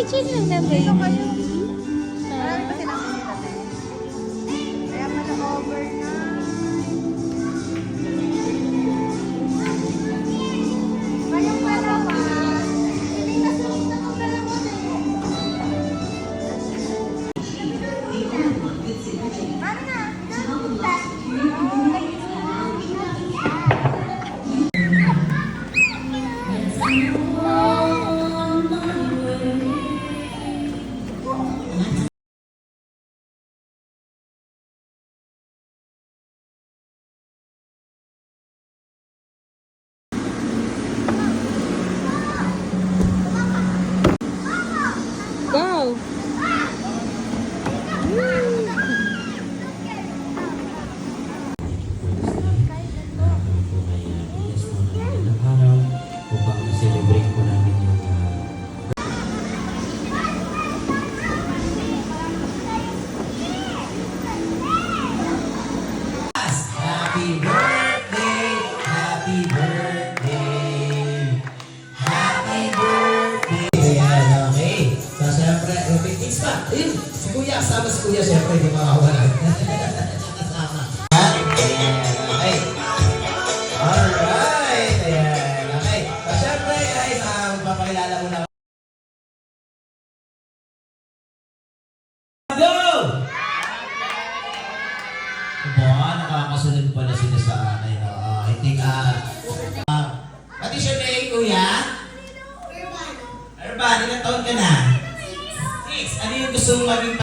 chill lang na baby. Ito kayo. Marami pa silang pinita tayo. Kaya pa na-over na. Kayong dalawa. Hindi na sunod ng dalawa na yun. Paano na? Napunta. Go! Celebrate po namin yung Happy birthday! Happy birthday! Happy birthday! Ayan, okay. So, siyempre, it's pa. Ayun, si Kuya, kasama si Kuya, siyempre, hindi makakawalan. Kasama. Okay. Alright. Ayan, okay. So, siyempre, guys, magpapakilala muna. Go! Aba, nakakasunod pala sila sa akin. I think, what is your name, Kuya? Urban. Urban, ilang taon ka na? 6. Ano yung gusto mong maging